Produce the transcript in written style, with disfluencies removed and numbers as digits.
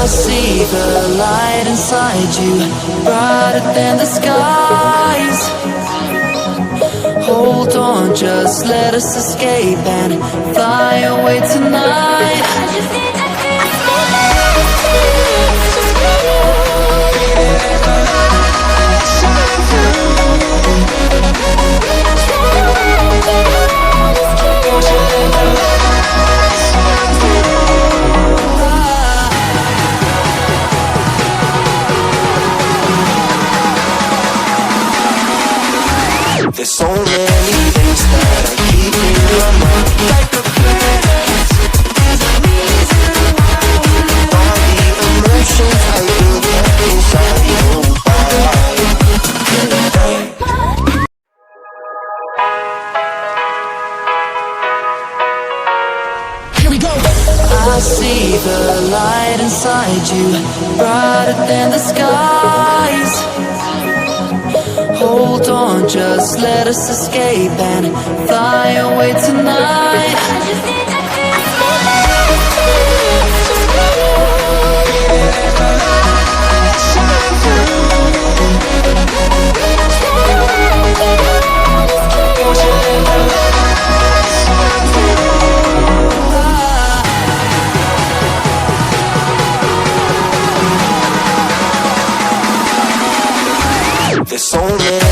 see the light inside you, brighter than the skies. Hold on, just let us escape and fly away tonight. There's so many things that I keep in my mind, like a plant. All the emotions I built up inside your body. Here we go. I see the light inside you, brighter than the skies. Hold on, just let us escape and fly away tonight. There's so many